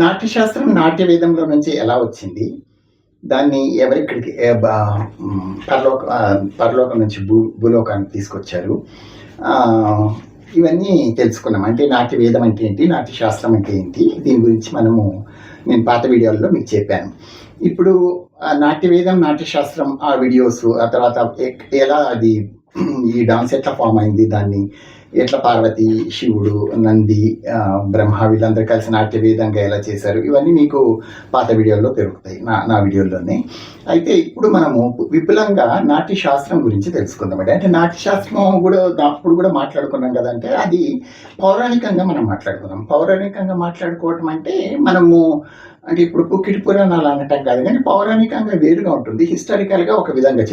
నాట్యశాస్త్రం నాట్య వేదంలో నుంచి ఎలా వచ్చింది? దాన్ని ఎవరిక్కడికి పరలోకం నుంచి భూలోకానికి తీసుకొచ్చారు. ఇవన్నీ తెలుసుకున్నాం. అంటే నాట్య వేదం అంటే ఏంటి? నాట్యశాస్త్రం అంటే ఏంటి? దీని గురించి నేను పాత వీడియోల్లో మీకు చెప్పాను. ఇప్పుడు నాట్య వేదం, నాట్యశాస్త్రం ఆ వీడియోస్, ఆ తర్వాత ఎలా అది ఈ డాన్స్ ఎట్లా ఫామ్ అయింది, దాన్ని ఎట్లా పార్వతి, శివుడు, నంది, బ్రహ్మ వీళ్ళందరూ కలిసి నాట్య వేదంగా ఎలా చేశారు, ఇవన్నీ మీకు పాత వీడియోల్లో దొరుకుతాయి, నా వీడియోల్లోనే. అయితే ఇప్పుడు మనము విపులంగా నాట్యశాస్త్రం గురించి తెలుసుకుందామండి. అంటే నాట్యశాస్త్రం కూడా అప్పుడు కూడా మాట్లాడుకున్నాం కదంటే, అది పౌరాణికంగా మనం మాట్లాడుకున్నాం. పౌరాణికంగా మాట్లాడుకోవటం అంటే మనము అంటే ఇప్పుడు పుక్కిటి పురాణాలు అనటం కాదు, కానీ పౌరాణికంగా వేరుగా ఉంటుంది, హిస్టారికల్గా ఒక విధంగా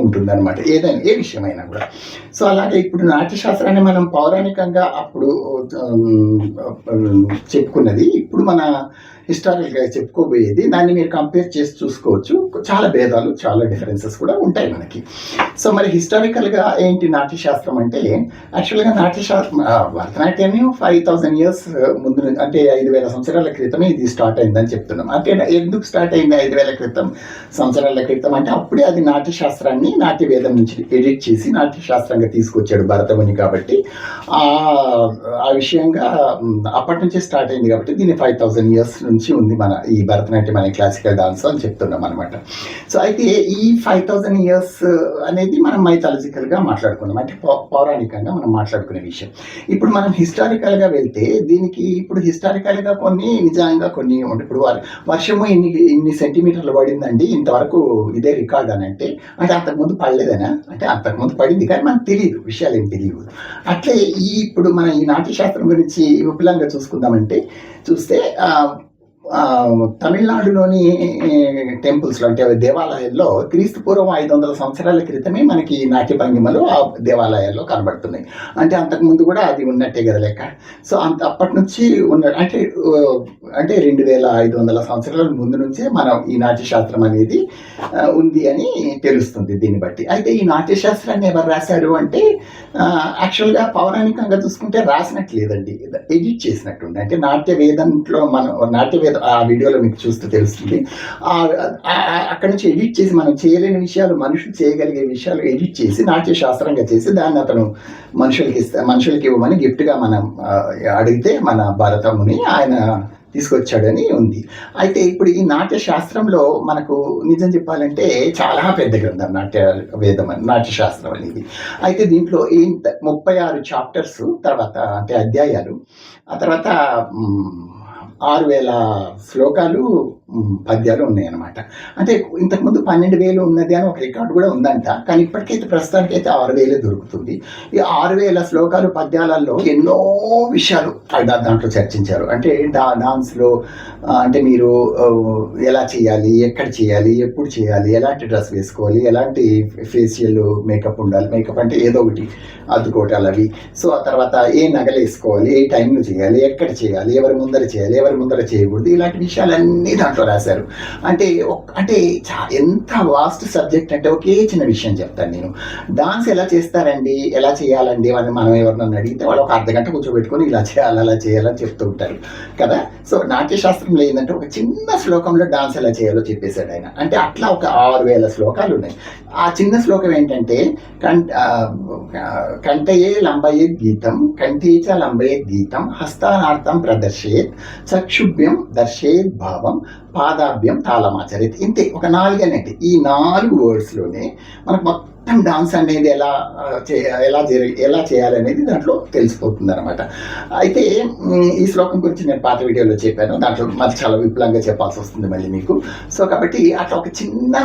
ఉంటుంది అనమాట, ఏ విషయమైనా కూడా. సో అలాగే ఇప్పుడు నాట్యశాస్త్రాన్ని మనం పౌరాణికంగా అప్పుడు చెప్పుకున్నది, ఇప్పుడు మన హిస్టారికల్గా చెప్పుకోబోయేది, దాన్ని మీరు కంపేర్ చేసి చూసుకోవచ్చు. చాలా భేదాలు, చాలా డిఫరెన్సెస్ కూడా ఉంటాయి మనకి. సో మరి హిస్టారికల్గా ఏంటి నాట్యశాస్త్రం అంటే, యాక్చువల్గా నాట్యశాస్త్రం భరతనాట్యాన్ని 5000 years ముందు, అంటే 5000 సంవత్సరాల క్రితమే ఇది స్టార్ట్ అయిందని చెప్తున్నాం. అంటే ఎందుకు స్టార్ట్ అయింది 5000 సంవత్సరాల క్రితం అంటే, అప్పుడే అది నాట్యశాస్త్రాన్ని నాట్య వేదం నుంచి ఎడిట్ చేసి నాట్యశాస్త్రంగా తీసుకొచ్చాడు భరతముని. కాబట్టి ఆ విషయంగా అప్పటి నుంచే స్టార్ట్ అయింది. కాబట్టి దీన్ని 5000 years నుంచి ఉంది మన ఈ భరతనాట్యం అనే క్లాసికల్ డాన్స్ అని చెప్తున్నాం అనమాట. సో అయితే ఈ 5000 years అనేది మనం మైథాలజికల్గా మాట్లాడుకున్నాం, అంటే పౌరాణికంగా మనం మాట్లాడుకునే విషయం. ఇప్పుడు మనం హిస్టారికల్గా వెళ్తే, దీనికి ఇప్పుడు హిస్టారికల్గా నిజంగా కొన్ని ఇప్పుడు వర్షము ఇన్ని సెంటీమీటర్లు పడిందండి ఇంతవరకు, ఇదే రికార్డ్ అని అంటే అంతకుముందు పడలేదనా అంటే, అంతకుముందు పడింది కానీ మనకు తెలియదు, విషయాలు ఏం తెలియదు. అట్లే ఇప్పుడు మన ఈ నాట్యశాస్త్రం గురించి విపులంగా చూస్తే తమిళనాడులోని టెంపుల్స్లో, అంటే దేవాలయాల్లో క్రీస్తు పూర్వం 500 సంవత్సరాల క్రితమే మనకి నాట్య భంగిమలు ఆ దేవాలయాల్లో కనబడుతున్నాయి. అంటే అంతకుముందు కూడా అది ఉన్నట్టే కదా లెక్క. సో అప్పటి నుంచి అంటే 2500 సంవత్సరాల ముందు నుంచే మనం ఈ నాట్యశాస్త్రం అనేది ఉంది అని తెలుస్తుంది దీన్ని బట్టి. అయితే ఈ నాట్యశాస్త్రాన్ని ఎవరు రాశారు అంటే, యాక్చువల్గా పౌరాణికంగా చూసుకుంటే రాసినట్టు లేదండి, ఎడిట్ చేసినట్టుంది. అంటే నాట్య వేదంలో ఆ వీడియోలో మీకు చూస్తే తెలుస్తుంది. అక్కడి నుంచి ఎడిట్ చేసి, మనం చేయలేని విషయాలు మనుషులు చేయగలిగే విషయాలు ఎడిట్ చేసి నాట్యశాస్త్రంగా చేసి దాన్ని అతను మనుషులకి ఇవ్వమని గిఫ్ట్గా మనం అడిగితే మన భరతముని ఆయన తీసుకొచ్చాడని ఉంది. అయితే ఇప్పుడు ఈ నాట్యశాస్త్రంలో మనకు నిజం చెప్పాలంటే చాలా పెద్ద గ్రంథం నాట్యశాస్త్రం అనేది. అయితే దీంట్లో 36 చాప్టర్స్, తర్వాత అంటే అధ్యాయాలు, ఆ తర్వాత 6000 శ్లోకాలు, పద్యాలు ఉన్నాయన్నమాట. అంటే ఇంతకుముందు 12,000 ఉన్నది అని ఒక రికార్డు కూడా ఉందంట, కానీ ఇప్పటికైతే ప్రస్తుతానికైతే 6,000 దొరుకుతుంది. ఈ 6,000 శ్లోకాలు, పద్యాలలో ఎన్నో విషయాలు దాంట్లో చర్చించారు. అంటే డాన్స్లో అంటే మీరు ఎలా చేయాలి, ఎక్కడ చేయాలి, ఎప్పుడు చేయాలి, ఎలాంటి డ్రెస్ వేసుకోవాలి, ఎలాంటి ఫేషియల్ మేకప్ ఉండాలి, మేకప్ అంటే ఏదో ఒకటి అద్దుకోవటాలు అవి. సో ఆ తర్వాత ఏ నగలు వేసుకోవాలి, ఏ టైంలో చేయాలి, ఎక్కడ చేయాలి, ఎవరి ముందర చేయాలి, ఎవరి ముందర చేయకూడదు, ఇలాంటి విషయాలన్నీ దాంట్లో రాశారు. అంటే ఎంత వాస్ట్ సబ్జెక్ట్ అంటే, ఒకే చిన్న విషయం చెప్తాను నేను. డాన్స్ ఎలా చేస్తారండి, ఎలా చేయాలండి అని మనం ఎవరినైనా అడిగితే వాళ్ళు ఒక అర్ధగంట కూర్చోబెట్టుకొని ఇలా చేయాలి, అలా చేయాలని చెప్తూ ఉంటారు కదా. సో నాట్యశాస్త్రంలో ఏంటంటే, ఒక చిన్న శ్లోకంలో డాన్స్ ఎలా చేయాలో చెప్పేశాడు ఆయన. అంటే అట్లా ఒక 6000 శ్లోకాలు ఉన్నాయి. ఆ చిన్న శ్లోకం ఏంటంటే, కంఠయే లంబయే గీతం, కంఠేచ లంబయే గీతం, హస్తానార్థం ప్రదర్శయేత్, చక్షుభ్యం దర్శయేత్ భావం, పాదాభ్యం తాళమాచరేత్. ఇంతే, ఒక 4 అనేటి. ఈ 4 వర్డ్స్లోనే మనకు మొత్తం డాన్స్ అనేది ఎలా చేయాలనేది దాంట్లో తెలిసిపోతుంది అనమాట. అయితే ఈ శ్లోకం గురించి నేను పాత వీడియోలో చెప్పాను, దాంట్లో మరి చాలా విపులంగా చెప్పాల్సి వస్తుంది మళ్ళీ మీకు. సో కాబట్టి అట్లా ఒక చిన్న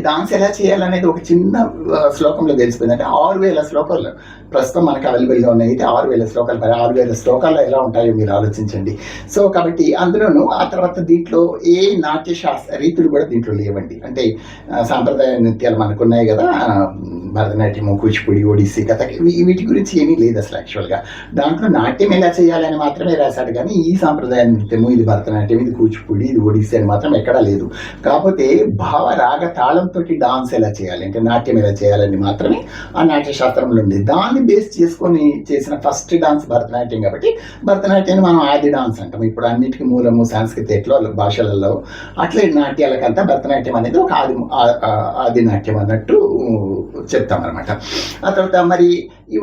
డాన్స్ ఎలా చేయాలనేది ఒక చిన్న శ్లోకంలో తెలిసిపోయింది. అంటే 6000 శ్లోకాలు ప్రస్తుతం మనకు అవైలబుల్గా ఉన్నాయి. అయితే 6000 శ్లోకాలు, మరి 6000 శ్లోకాలు ఎలా ఉంటాయో మీరు ఆలోచించండి. సో కాబట్టి అందులోనూ ఆ తర్వాత దీంట్లో ఏ నాట్యశాస్త్ర రీతులు కూడా దీంట్లో లేవండి. అంటే సాంప్రదాయ నృత్యాలు మనకు ఉన్నాయి కదా, భరతనాట్యము, కూచిపూడి, ఒడిస్సీ, కథక్ వీటి గురించి ఏమీ లేదు అసలు యాక్చువల్గా. దాంట్లో నాట్యం ఎలా చేయాలని మాత్రమే రాశాడు కానీ ఈ సాంప్రదాయ నృత్యము, ఇది భరతనాట్యం, ఇది కూచిపూడి, ఇది ఒడిస్సీ అని మాత్రం ఎక్కడా లేదు. కాకపోతే భావ రాగ తాళంతో డాన్స్ ఎలా చేయాలి అంటే నాట్యం ఎలా చేయాలని మాత్రమే ఆ నాట్యశాస్త్రంలో ఉంది. దాన్ని బేస్ చేసుకొని చేసిన ఫస్ట్ డాన్స్ భరతనాట్యం కాబట్టి భరతనాట్యాన్ని మనం ఆది డాన్స్ అంటాం. ఇప్పుడు అన్నిటికీ మూలము సాంస్కృతికలో భాషలలో అట్లే నాట్యాలకంతా భరతనాట్యం అనేది ఒక ఆది నాట్యం అన్నట్టు చెప్తామన్నమాట. ఆ తర్వాత మరి ఈ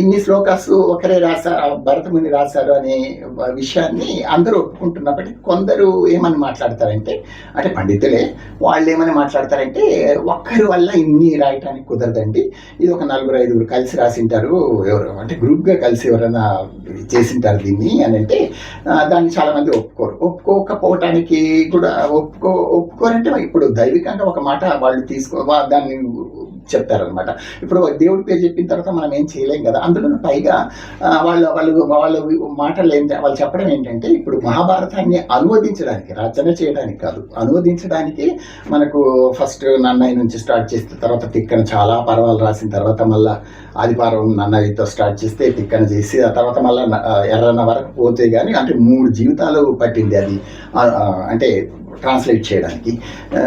ఇన్ని శ్లోకాస్ ఒకరే రాశారు, భరతముని రాశారు అనే విషయాన్ని అందరూ ఒప్పుకుంటున్నప్పటికీ కొందరు ఏమని మాట్లాడతారంటే, అంటే పండితులే వాళ్ళు ఏమని మాట్లాడతారంటే, ఒక్కరి వల్ల ఇన్ని రాయటానికి కుదరదండి, ఇది ఒక 4-5 కలిసి రాసింటారు, ఎవరు అంటే గ్రూప్గా కలిసి ఎవరైనా చేసింటారు దీన్ని అని అంటే దాన్ని చాలామంది ఒప్పుకోరు. ఒప్పుకోకపోవటానికి కూడా ఒప్పుకోరంటే ఇప్పుడు దైవికంగా ఒక మాట వాళ్ళు దాన్ని చెప్తారనమాట. ఇప్పుడు దేవుడి పేరు చెప్పిన తర్వాత మనం ఏం చేయలేం కదా. అందులో పైగా వాళ్ళ మాటలు వాళ్ళు చెప్పడం ఏంటంటే, ఇప్పుడు మహాభారతాన్ని అనువదించడానికి, రచన చేయడానికి కాదు, అనువదించడానికి మనకు ఫస్ట్ నన్నయ్య నుంచి స్టార్ట్ చేస్తే తర్వాత తిక్కన చాలా పర్వాలు రాసిన తర్వాత మళ్ళీ ఆదిపారం నన్నయ్యతో స్టార్ట్ చేస్తే తిక్కన చేసి ఆ తర్వాత మళ్ళీ ఎర్రన్న వరకు పోతే కానీ అంటే 3 జీవితాలు పట్టింది అది అంటే ట్రాన్స్లేట్ చేయడానికి,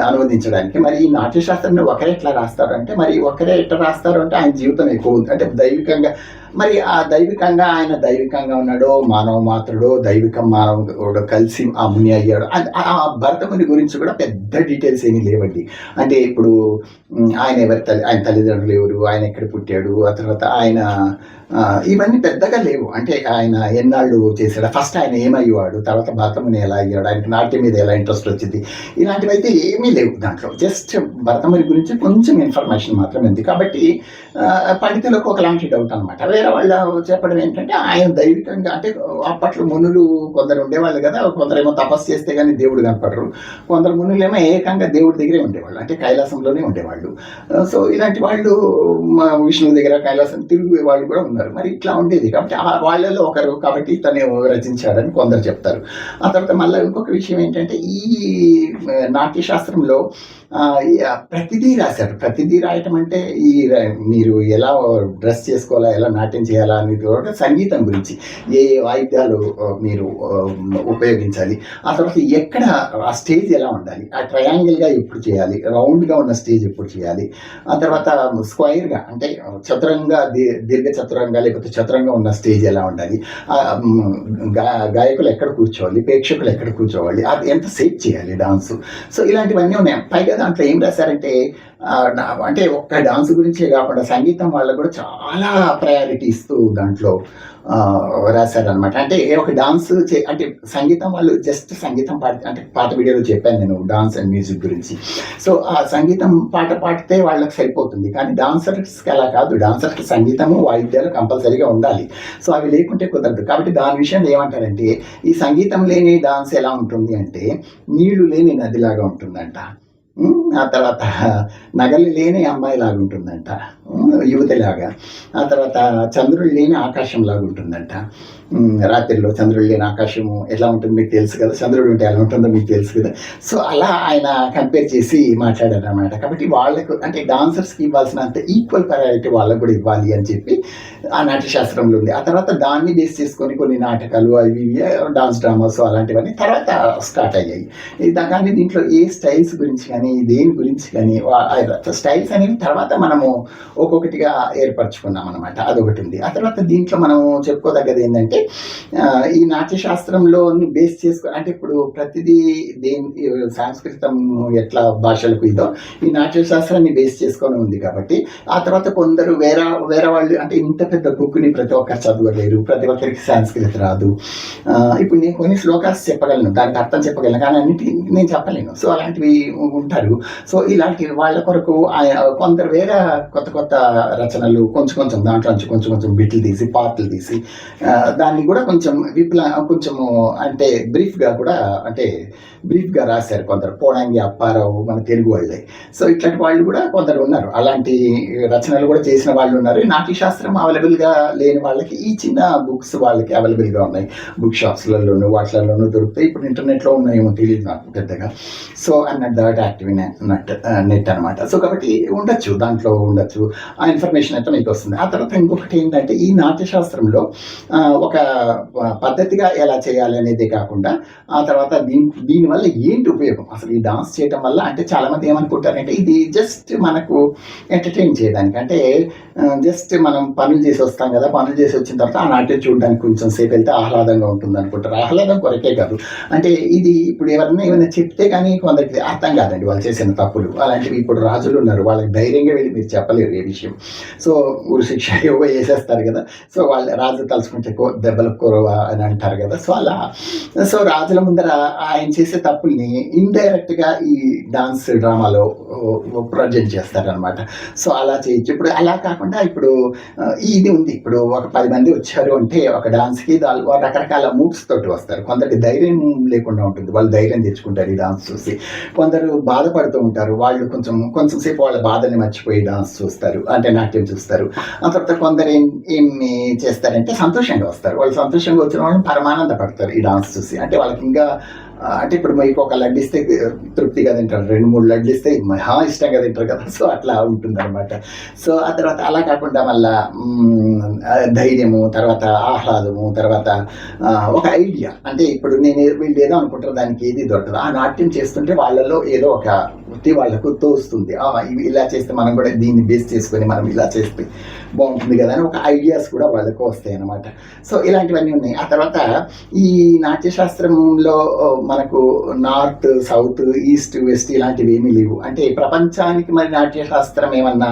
అనువదించడానికి. మరి ఈ నాట్యశాస్త్రాన్ని ఒకరే ఎట్లా రాస్తారు అంటే, మరి ఒకరే ఎట్లా రాస్తారు అంటే ఆయన జీవితం ఎక్కువ ఉంది అంటే దైవికంగా. మరి ఆ దైవికంగా ఆయన దైవికంగా ఉన్నాడో, మానవ మాత్రుడో, దైవికం మానవుడు కలిసి ఆ ముని అయ్యాడు. ఆ భరతముని గురించి కూడా పెద్ద డీటెయిల్స్ ఏమీ లేవండి. అంటే ఇప్పుడు ఆయన ఆయన తల్లిదండ్రులు ఎవరు, ఆయన ఎక్కడ పుట్టాడు, ఆ తర్వాత ఆయన ఇవన్నీ పెద్దగా లేవు. అంటే ఆయన ఎన్నాళ్ళు చేశాడు, ఫస్ట్ ఆయన ఏమయ్యేవాడు, తర్వాత భరతముని ఎలా అయ్యాడు, ఆయనకి నాట్యం మీద ఎలా ఇంట్రెస్ట్ వచ్చింది, ఇలాంటివి అయితే ఏమీ లేవు దాంట్లో. జస్ట్ భరతముని గురించి కొంచెం ఇన్ఫర్మేషన్ మాత్రమే ఉంది. కాబట్టి పండితులకు ఒకలాంటి డౌట్ అనమాట. వేరే వాళ్ళు చెప్పడం ఏంటంటే, ఆయన దైవికంగా అంటే అప్పట్లో మునులు కొందరు ఉండేవాళ్ళు కదా, కొందరేమో తపస్సు చేస్తే కానీ దేవుడు కనపడరు, కొందరు మునులేమో ఏకంగా దేవుడి దగ్గరే ఉండేవాళ్ళు, అంటే కైలాసంలోనే ఉండేవాళ్ళు. సో ఇలాంటి వాళ్ళు విష్ణువు దగ్గర కైలాసం తిరిగే వాళ్ళు కూడా ఉన్నారు. మరి ఇట్లా ఉండేది కాబట్టి వాళ్ళలో ఒకరు కాబట్టి తను రచించాడని కొందరు చెప్తారు. ఆ తర్వాత మళ్ళీ ఇంకొక విషయం ఏంటంటే, ఈ నాట్యశాస్త్రంలో ప్రతిదీ రాశారు. ప్రతిదీ రాయటం అంటే మీరు ఎలా డ్రెస్ చేసుకోవాలా, ఎలా నాట్యం చేయాలా అనేది కూడా సంగీతం గురించి, ఏ వాయిద్యాలు మీరు ఉపయోగించాలి, ఆ తర్వాత ఎక్కడ ఆ స్టేజ్ ఎలా ఉండాలి, ఆ ట్రయాంగిల్గా ఎప్పుడు చేయాలి, రౌండ్గా ఉన్న స్టేజ్ ఎప్పుడు చేయాలి, ఆ తర్వాత స్క్వైర్గా అంటే చతురంగా, దీర్ఘ చతురంగా లేకపోతే చతురంగా ఉన్న స్టేజ్ ఎలా ఉండాలి, గాయకులు ఎక్కడ కూర్చోవాలి, ప్రేక్షకులు ఎక్కడ కూర్చోవాలి, అది ఎంత సేట్ చేయాలి డాన్స్. సో ఇలాంటివన్నీ ఉన్నాయి. పైగా దాంట్లో ఏం రాశారంటే, అంటే ఒక్క డాన్స్ గురించే కాకుండా సంగీతం వాళ్ళకు కూడా చాలా ప్రయారిటీ ఇస్తూ దాంట్లో రాశారనమాట. అంటే ఒక డాన్స్ అంటే సంగీతం వాళ్ళు జస్ట్ సంగీతం అంటే పాట వీడియోలో చెప్పాను నేను డాన్స్ అండ్ మ్యూజిక్ గురించి. సో ఆ సంగీతం పాట పాడితే వాళ్ళకి సరిపోతుంది, కానీ డాన్సర్స్కి అలా కాదు. డాన్సర్కి సంగీతము, వాయిద్యాలు కంపల్సరీగా ఉండాలి. సో అవి లేకుంటే కుదరదు. కాబట్టి దాని విషయంలో ఏమంటారంటే, ఈ సంగీతం లేని డాన్స్ ఎలా ఉంటుంది అంటే, నీళ్లు లేని నదిలాగా ఉంటుందంట. ఆ తర్వాత నగలు లేని అమ్మాయి లాగా ఉంటుందంట, యువతిలాగా. ఆ తర్వాత చంద్రుడు లేని ఆకాశం లాగా ఉంటుందంట. రాత్రిలో చంద్రుడు లేని ఆకాశము ఎలా ఉంటుంది మీకు తెలుసు కదా, చంద్రుడు ఉంటే ఎలా ఉంటుందో మీకు తెలుసు కదా. సో అలా ఆయన కంపేర్ చేసి మాట్లాడారు అనమాట. కాబట్టి వాళ్ళకు అంటే డాన్సర్స్కి ఇవ్వాల్సినంత ఈక్వల్ ప్రయారిటీ వాళ్ళకు కూడా ఇవ్వాలి అని చెప్పి ఆ నాట్యశాస్త్రంలో ఉంది. ఆ తర్వాత దాన్ని బేస్ చేసుకొని కొన్ని నాటకాలు అవి డాన్స్ డ్రామాస్ అలాంటివన్నీ తర్వాత స్టార్ట్ అయ్యాయి. కానీ దీంట్లో ఏ స్టైల్స్ గురించి కానీ దేని గురించి కానీ స్టైల్స్ అనేవి తర్వాత మనము ఒక్కొక్కటిగా ఏర్పరచుకున్నాం అనమాట. అదొకటి ఉంది. ఆ తర్వాత దీంట్లో మనం చెప్పుకోదగ్గది ఏంటంటే, ఈ నాట్యశాస్త్రంలో బేస్ చేసుకొని అంటే ఇప్పుడు ప్రతిదీ సంస్కృతం ఎట్లా భాషలకు ఇదో ఈ నాట్యశాస్త్రాన్ని బేస్ చేసుకొని ఉంది. కాబట్టి ఆ తర్వాత కొందరు వేరే వాళ్ళు అంటే ఇంత పెద్ద బుక్ని ప్రతి ఒక్కరు చదవలేరు, ప్రతి ఒక్కరికి సంస్కృతి రాదు. ఇప్పుడు నేను కొన్ని శ్లోకాస్ చెప్పగలను, దానికి అర్థం చెప్పగలను, కానీ అన్నిటి నేను చెప్పలేను. సో అలాంటివి ఉంటారు. సో ఇలాంటి వాళ్ళ కొరకు కొందరు వేరే కొత్త కొత్త రచనలు కొంచెం దాంట్లో నుంచి కొంచెం బిట్లు తీసి పార్ట్లు తీసి దాన్ని కూడా కొంచెం కొంచెము అంటే బ్రీఫ్గా కూడా అంటే బ్రీఫ్గా రాశారు కొందరు. పోడంగి అప్పారావు మన తెలుగు వాళ్ళే. సో ఇట్లాంటి వాళ్ళు కూడా కొందరు ఉన్నారు, అలాంటి రచనలు కూడా చేసిన వాళ్ళు ఉన్నారు. నాట్యశాస్త్రం అవైలబుల్గా లేని వాళ్ళకి ఈ చిన్న బుక్స్ వాళ్ళకి అవైలబుల్గా ఉన్నాయి, బుక్ షాప్స్లలోను వాటిలలోనూ దొరుకుతాయి. ఇప్పుడు ఇంటర్నెట్లో ఉన్నాయేమో తెలియదు నాకు పెద్దగా. సో అన్నట్టు దట్ యాక్టివ్ నెట్ అనమాట. సో కాబట్టి ఉండొచ్చు, దాంట్లో ఉండొచ్చు, ఆ ఇన్ఫర్మేషన్ అయితే మీకు వస్తుంది. ఆ తర్వాత ఇంకొకటి ఏంటంటే ఈ నాట్యశాస్త్రంలో ఒక పద్ధతిగా ఎలా చేయాలి అనేది కాకుండా ఆ తర్వాత దీనివల్ల ఏంటి ఉపయోగం, అసలు ఈ డాన్స్ చేయడం వల్ల అంటే చాలామంది ఏమనుకుంటారంటే ఇది జస్ట్ మనకు ఎంటర్టైన్ చేయడానికి, అంటే జస్ట్ మనం పనులు చేసి వస్తాం కదా, పనులు చేసి వచ్చిన తర్వాత ఆ నాట్యం చూడడానికి కొంచెం సేపు వెళ్తే ఆహ్లాదంగా ఉంటుంది అనుకుంటారు. ఆహ్లాదం కొరకే కాదు, అంటే ఇది ఇప్పుడు ఏమైనా చెప్తే కానీ కొందరికి అర్థం కాదండి వాళ్ళు చేసిన తప్పులు. అలాంటివి ఇప్పుడు రాజులు ఉన్నారు, వాళ్ళకి ధైర్యంగా వెళ్ళి మీరు చెప్పలేరు ఏ విషయం. సో ఊరు శిక్ష ఏవో వేసేస్తారు కదా, సో వాళ్ళు రాజు తలుచుకుంటే దెబ్బలు కొరవ అని అంటారు కదా. సో అలా సో రాజుల ముందర ఆయన చేసే తప్పుల్ని ఇండైరెక్ట్గా ఈ డాన్స్ డ్రామాలో ప్రజెంట్ చేస్తారనమాట. సో అలా చేయొచ్చు. ఇప్పుడు అలా కాకుండా ఇప్పుడు ఇది ఉంది, ఇప్పుడు ఒక 10 మంది వచ్చారు అంటే ఒక డాన్స్కి రకరకాల మూడ్స్ తోటి వస్తారు. కొందరికి ధైర్యం లేకుండా ఉంటుంది, వాళ్ళు ధైర్యం తెచ్చుకుంటారు ఈ డాన్స్ చూసి. కొందరు బాధపడుతూ ఉంటారు, వాళ్ళు కొంచెం సేపు వాళ్ళ బాధని మర్చిపోయి డాన్స్ చూస్తారు, అంటే నాట్యం చూస్తారు. ఆ తర్వాత కొందరు ఏమి చేస్తారంటే సంతోషంగా వస్తారు, వాళ్ళు సంతోషంగా వచ్చిన వాళ్ళని పరమానంద పడతారు ఈ డాన్స్ చూసి. అంటే వాళ్ళకి ఇంకా అంటే ఇప్పుడు మీకు ఒక లడ్డు ఇస్తే తృప్తిగా తింటారు, 2-3 లడ్లు ఇస్తే మహా ఇష్టంగా తింటారు కదా. సో అట్లా ఉంటుంది అనమాట. సో ఆ తర్వాత అలా కాకుండా మళ్ళా ధైర్యము, తర్వాత ఆహ్లాదము, తర్వాత ఒక ఐడియా, అంటే ఇప్పుడు వీళ్ళు ఏదో అనుకుంటారు దానికి ఏది దొరకదు. ఆ నాట్యం చేస్తుంటే వాళ్ళలో ఏదో ఒక వాళ్ళకు తోస్తుంది, ఇలా చేస్తే మనం కూడా దీన్ని బేస్ చేసుకొని మనం ఇలా చేస్తే బాగుంటుంది కదా అని ఒక ఐడియాస్ కూడా వాళ్ళకు వస్తాయి అన్నమాట. సో ఇలాంటివన్నీ ఉన్నాయి. ఆ తర్వాత ఈ నాట్యశాస్త్రంలో మనకు నార్త్, సౌత్, ఈస్ట్, వెస్ట్ ఇలాంటివి ఏమీ లేవు. అంటే ప్రపంచానికి మరి నాట్యశాస్త్రం ఏమన్నా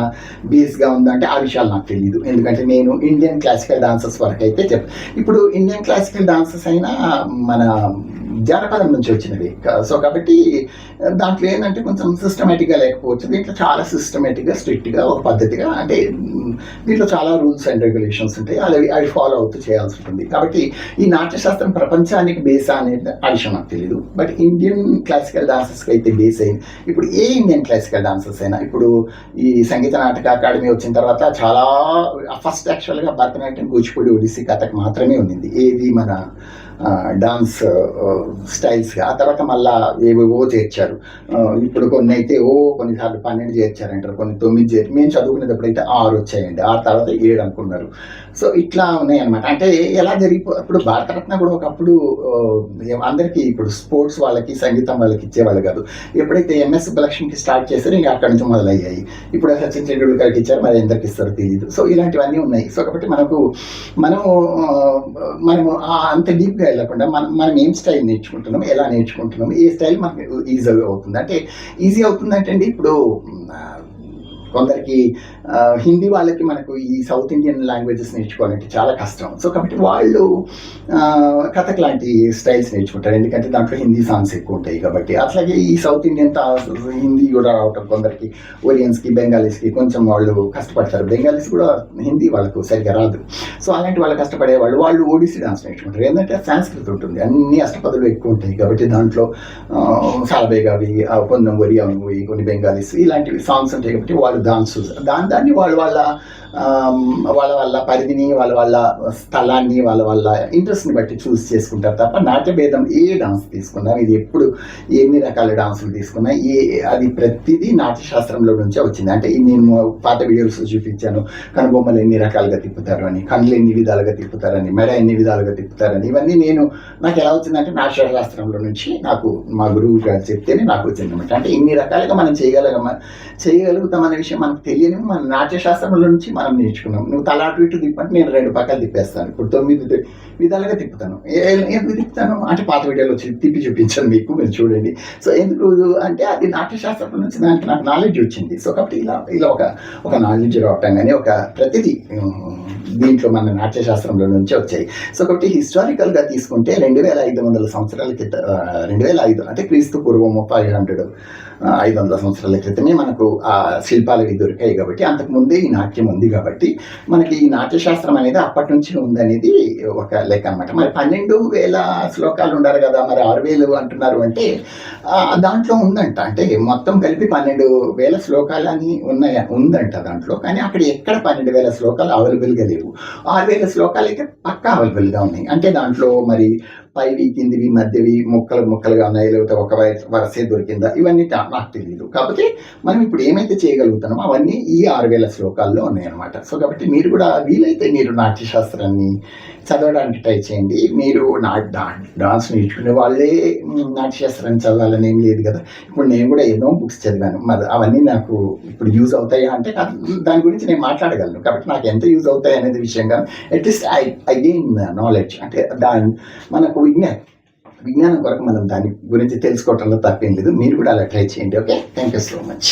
బేస్గా ఉందంటే ఆ విషయాలు నాకు తెలియదు, ఎందుకంటే నేను ఇండియన్ క్లాసికల్ డాన్సెస్ వరకు అయితే ఇప్పుడు ఇండియన్ క్లాసికల్ డాన్సెస్ అయినా మన జానపదం నుంచి వచ్చినవి. సో కాబట్టి దాంట్లో ఏంటంటే కొంచెం సిస్టమేటిక్గా లేకపోవచ్చు, దీంట్లో చాలా సిస్టమేటిక్గా స్ట్రిక్ట్గా ఒక పద్ధతిగా, అంటే దీంట్లో చాలా రూల్స్ అండ్ రెగ్యులేషన్స్ ఉంటాయి, అవి ఫాలో అవుతూ చేయాల్సి ఉంటుంది. కాబట్టి ఈ నాట్యశాస్త్రం ప్రపంచానికి బేస్ అనేది ఆ విషయం నాకు తెలియదు. బట్ ఇండియన్ క్లాసికల్ డాన్సెస్కి అయితే బేస్ అయింది. ఇప్పుడు ఏ ఇండియన్ క్లాసికల్ డాన్సెస్ అయినా ఇప్పుడు ఈ సంగీత నాటక అకాడమీ వచ్చిన తర్వాత చాలా ఫస్ట్ యాక్చువల్గా భరతనాట్యం, కూచిపూడి, ఒడిస్సీ, కథక్ మాత్రమే ఉంది ఏది మన డాన్స్ స్టైల్స్గా. ఆ తర్వాత మళ్ళా ఏవేవో చేర్చారు. ఇప్పుడు కొన్ని అయితే కొన్నిసార్లు 12 చేర్చారంటారు, కొన్ని 9 మేము చదువుకునేటప్పుడు అయితే 6 వచ్చాయండి, 6 తర్వాత 7 అనుకున్నారు. సో ఇట్లా ఉన్నాయన్నమాట. అంటే ఎలా ఇప్పుడు భారతరత్న కూడా ఒకప్పుడు అందరికీ ఇప్పుడు స్పోర్ట్స్ వాళ్ళకి, సంగీతం వాళ్ళకి ఇచ్చేవాళ్ళు కాదు. ఎప్పుడైతే MS సుబ్బలక్ష్మికి స్టార్ట్ చేశారో ఇంకా అక్కడి నుంచి మొదలయ్యాయి. ఇప్పుడు సచిన్ టెండూల్కర్కి ఇచ్చారు, మరి ఎంతకి ఇస్తారో తెలియదు. సో ఇలాంటివన్నీ ఉన్నాయి. సో కాబట్టి మనము అంత డీప్గా వెళ్ళకుండా మనం ఏం స్టైల్ నేర్చుకుంటున్నాం, ఎలా నేర్చుకుంటున్నాం, ఏ స్టైల్ మనకు ఈజీగా అవుతుంది. అంటే ఈజీ అవుతుందంటే అండి ఇప్పుడు కొందరికి హిందీ వాళ్ళకి మనకు ఈ సౌత్ ఇండియన్ లాంగ్వేజెస్ నేర్చుకోవాలంటే చాలా కష్టం. సో కాబట్టి వాళ్ళు కథక్ లాంటి స్టైల్స్ నేర్చుకుంటారు, ఎందుకంటే దాంట్లో హిందీ సాంగ్స్ ఎక్కువ ఉంటాయి కాబట్టి. అట్లాగే ఈ సౌత్ ఇండియన్ హిందీ కూడా రావటం కొందరికి, ఒరియన్స్కి, బెంగాలీస్కి కొంచెం వాళ్ళు కష్టపడతారు. బెంగాలీస్ కూడా హిందీ వాళ్ళకు సరిగ్గా రాదు. సో అలాంటి వాళ్ళు కష్టపడేవాళ్ళు వాళ్ళు ఒడిస్సీ డాన్స్ నేర్చుకుంటారు, ఏంటంటే సంస్కృతి ఉంటుంది, అన్ని అష్టపదులు ఎక్కువ ఉంటాయి కాబట్టి దాంట్లో సాలబేగావి, కొన్ని ఒరియావి, కొన్ని బెంగాలీస్ ఇలాంటివి సాంగ్స్ ఉంటాయి కాబట్టి వాళ్ళు డాన్స్ దాన్ని వాళ్ళ పరిధిని, వాళ్ళ స్థలాన్ని, వాళ్ళ ఇంట్రెస్ట్ని బట్టి చూస్ చేసుకుంటారు తప్ప నాట్య భేదం ఏ డాన్స్ తీసుకున్నా, ఇది ఎప్పుడు ఎన్ని రకాల డాన్సులు తీసుకున్నా అది ప్రతిదీ నాట్యశాస్త్రంలో నుంచే వచ్చింది. అంటే నేను పాత వీడియోస్ చూపించాను, కనుబొమ్మలు ఎన్ని రకాలుగా తిప్పుతారు అని, కళ్ళు ఎన్ని విధాలుగా తిప్పుతారని, మెడ ఎన్ని విధాలుగా తిప్పుతారని, ఇవన్నీ నాకు ఎలా వచ్చిందంటే నాట్యశాస్త్రంలో నుంచి నాకు మా గురువు గారు చెప్తేనే నాకు వచ్చిందన్నమాట. అంటే ఇన్ని రకాలుగా మనం చేయగలుగుతామనే విషయం మనకు తెలియని మన నాట్యశాస్త్రంలో నుంచి మనం నేర్చుకున్నాం. నువ్వు తల అటు ఇటు తిప్పంటే నేను 2 పక్కలు తిప్పేస్తాను, ఇప్పుడు 9 విధాలుగా తిప్పుతాను. ఎందుకు తిప్పుతాను అంటే పాత వీడియోలో తిప్పి చూపించాను మీకు, మీరు చూడండి. సో ఎందుకు అంటే అది నాట్యశాస్త్రం నుంచి దానికి నాకు నాలెడ్జ్ వచ్చింది. సో కాబట్టి ఇలా ఒక నాలెడ్జ్ రావటం కానీ ఒక ప్రతిదీ దీంట్లో మన నాట్యశాస్త్రంలో నుంచి వచ్చాయి. సో కాబట్టి హిస్టారికల్గా తీసుకుంటే 2500 సంవత్సరాల క్రితం, 2005 అంటే క్రీస్తు పూర్వం 500 సంవత్సరాల క్రితమే మనకు ఆ శిల్పాలు దొరికాయి కాబట్టి అంతకుముందే ఈ నాట్యం ఉంది కాబట్టి మనకి ఈ నాట్యశాస్త్రం అనేది అప్పటి నుంచి ఉందనేది ఒక లెక్క అనమాట. మరి 12,000 శ్లోకాలు ఉండాలి కదా, మరి 6,000 అంటున్నారు అంటే దాంట్లో ఉందంట. అంటే మొత్తం కలిపి 12,000 శ్లోకాలు అని ఉందంట దాంట్లో. కానీ అక్కడ ఎక్కడ 12,000 శ్లోకాలు అవైలబుల్గా లేవు. 6,000 శ్లోకాలు అయితే పక్కా అవైలబుల్గా ఉన్నాయి. అంటే దాంట్లో మరి పైవి కిందివి మధ్యవి ముక్కలుగా ఉన్నాయి, లేకపోతే ఒక వరసే దొరికిందా, ఇవన్నీ నాకు తెలియదు. కాకపోతే మనం ఇప్పుడు ఏమైతే చేయగలుగుతున్నామో అవన్నీ ఈ 6,000 శ్లోకాల్లో ఉన్నాయన్నమాట. సో కాబట్టి మీరు కూడా వీలైతే మీరు నాట్యశాస్త్రాన్ని చదవడానికి ట్రై చేయండి. మీరు డాన్స్ నేర్చుకునే వాళ్ళే నాట్యశాస్త్రాన్ని చదవాలని ఏం లేదు కదా. ఇప్పుడు నేను కూడా ఎన్నో బుక్స్ చదివాను, మరి అవన్నీ నాకు ఇప్పుడు యూజ్ అవుతాయా అంటే దాని గురించి నేను మాట్లాడగలను. కాబట్టి నాకు ఎంత యూజ్ అవుతాయి అనేది విషయంగా అట్లీస్ట్ ఐ గెయిన్ నాలెడ్జ్. అంటే మనకు విజ్ఞానం కొరకు మనం దాని గురించి తెలుసుకోవటంలో తప్పేం లేదు. మీరు కూడా అలా ట్రై చేయండి. Okay, thank you so much.